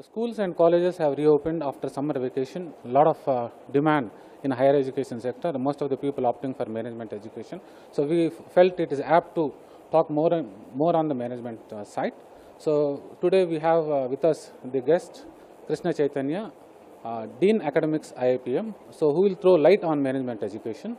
Schools and colleges have reopened after summer vacation. A lot of demand in higher education sector. Most of the people opting for management education. So we felt it is apt to talk more on the management side. So today we have with us the guest Krishna Chaitanya, Dean Academics IIPM. So who will throw light on management education.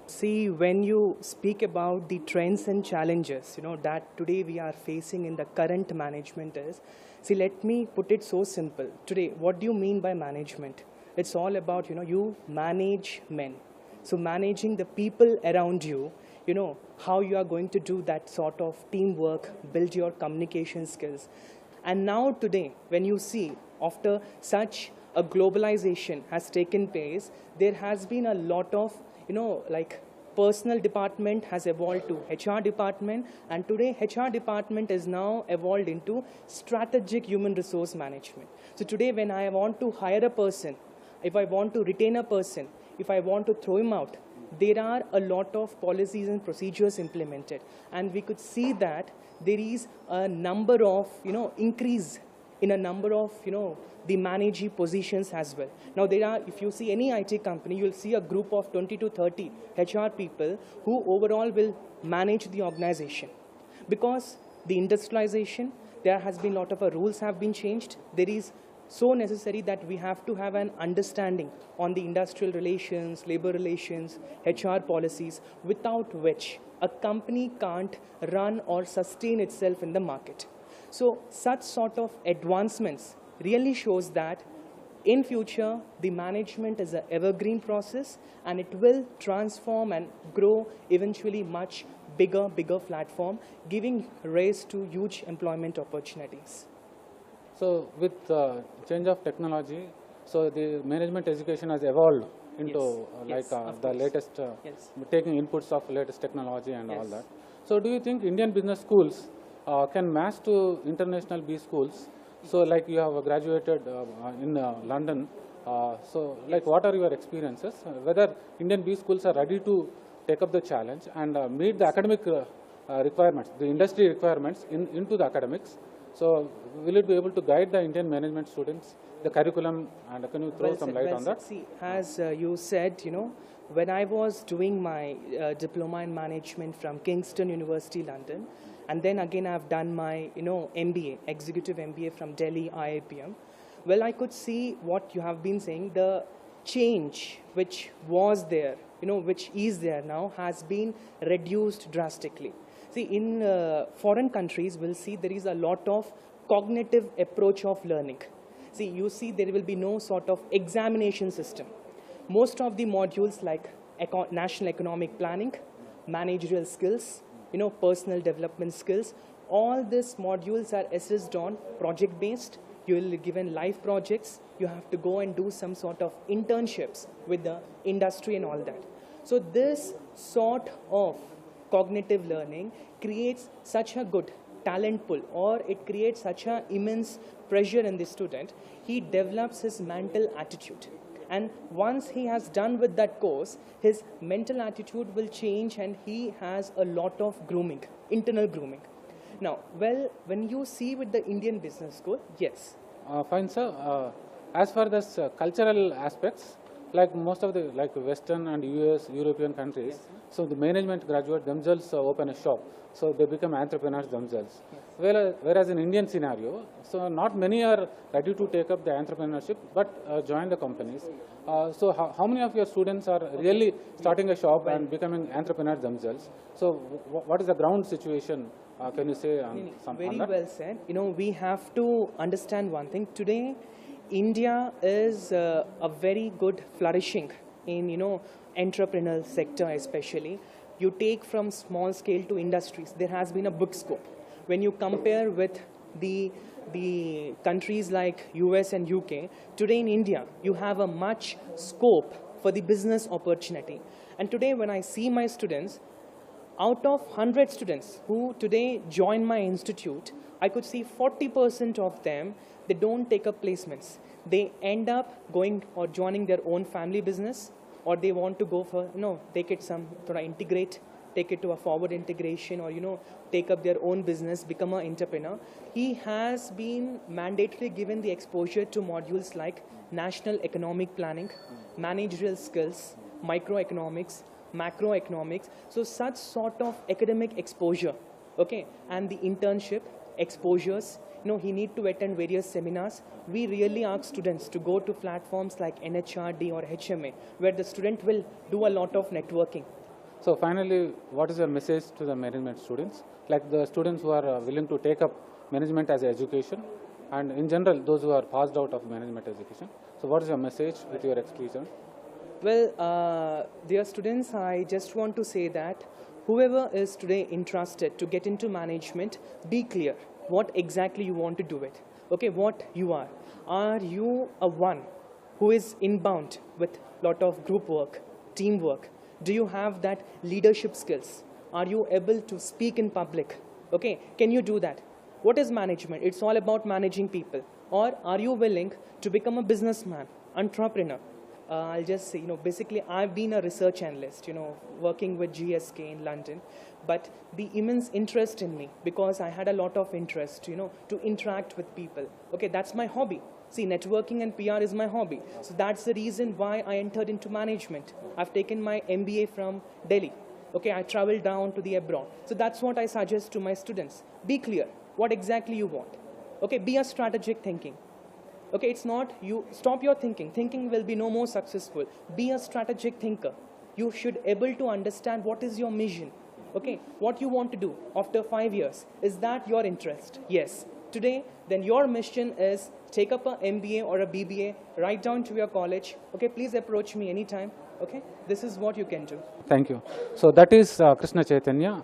See, when you speak about the trends and challenges, that today we are facing in the current management is, see, let me put it so simple. Today, what do you mean by management? It's all about, you manage men. So managing the people around you, how you are going to do that sort of teamwork, build your communication skills. And now today, when you see after such a globalization has taken place, there has been a lot of like personal department has evolved to HR department, and today HR department is now evolved into strategic human resource management. So today when I want to hire a person, if I want to retain a person, if I want to throw him out, there are a lot of policies and procedures implemented, and we could see that there is a number of increase in a number of the managing positions as well. Now there are, if you see any IT company, you will see a group of 20 to 30 HR people who overall will manage the organization. Because the industrialization, there has been a lot of rules have been changed. There is so necessary that we have to have an understanding on the industrial relations, labor relations, HR policies, without which a company can't run or sustain itself in the market. So such sort of advancements really shows that in future the management is an evergreen process, and it will transform and grow eventually much bigger platform, giving rise to huge employment opportunities. So with change of technology, so the management education has evolved into the latest, taking inputs of latest technology and all that. So do you think Indian business schools can match to international B schools? So like you have graduated in London, so like what are your experiences? Whether Indian B schools are ready to take up the challenge and meet the academic requirements, the industry requirements into the academics. So will it be able to guide the Indian management students, the curriculum, and can you throw some light on that? See, as you said, when I was doing my diploma in management from Kingston University, London, and then again I've done my MBA, executive MBA from Delhi IIPM. Well, I could see what you have been saying. The change which was there, which is there now, has been reduced drastically. See, in foreign countries, we'll see there is a lot of cognitive approach of learning. See, you see there will be no sort of examination system. Most of the modules like national economic planning, managerial skills, personal development skills, all these modules are assessed on project-based. You will be given live projects. You have to go and do some sort of internships with the industry and all that. So this sort of cognitive learning creates such a good talent pool, or it creates such an immense pressure in the student. He develops his mental attitude. And once he has done with that course, his mental attitude will change, and he has a lot of grooming, internal grooming. Now, well, when you see with the Indian business school, yes. Fine, sir. As far as cultural aspects, like most of the Western and US, European countries, so the management graduates themselves open a shop, so they become entrepreneurs themselves. Whereas in Indian scenario, so not many are ready to take up the entrepreneurship, but join the companies. So how many of your students are really starting a shop and becoming entrepreneurs themselves? So what is the ground situation? Can you say on very on that? Well said. We have to understand one thing. Today, India is a very good flourishing in entrepreneurial sector, especially. You take from small scale to industries, there has been a big scope. When you compare with the countries like US and UK, today in India, you have a much scope for the business opportunity. And today when I see my students, out of 100 students who today join my institute, I could see 40% of them, they don't take up placements. They end up going or joining their own family business, or they want to go for, take it some, integrate take it to a forward integration, or take up their own business, become an entrepreneur, he has been mandatorily given the exposure to modules like national economic planning, managerial skills, microeconomics, macroeconomics. So such sort of academic exposure, okay, and the internship exposures, he need to attend various seminars. We really ask students to go to platforms like NHRD or HMA, where the student will do a lot of networking. So finally, what is your message to the management students? Like the students who are willing to take up management as an education, and in general, those who are passed out of management education. So what is your message with your experience? Well, dear students, I just want to say that whoever is today interested to get into management, be clear what exactly you want to do it. Okay, what you are. Are you a one who is inbound with lot of group work, teamwork? Do you have that leadership skills? Are you able to speak in public? Okay, can you do that? What is management? It's all about managing people. Or are you willing to become a businessman, entrepreneur? I'll just say, basically I've been a research analyst, working with GSK in London, but the immense interest in me, because I had a lot of interest, to interact with people. Okay, that's my hobby. See, networking and PR is my hobby. So that's the reason why I entered into management. I've taken my MBA from Delhi. Okay, I traveled down to the abroad. So that's what I suggest to my students. Be clear what exactly you want. Okay, be a strategic thinking. Okay, it's not you stop your thinking. Thinking will be no more successful. Be a strategic thinker. You should able to understand what is your mission. Okay, what you want to do after 5 years. Is that your interest? Yes. Today, then your mission is take up a MBA or a BBA, write down to your college. Okay, please approach me anytime. Okay, this is what you can do. Thank you. So that is Krishna Chaitanya,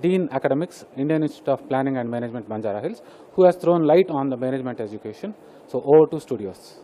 Dean Academics, Indian Institute of Planning and Management, Banjara Hills, who has thrown light on the management education. So over to studios.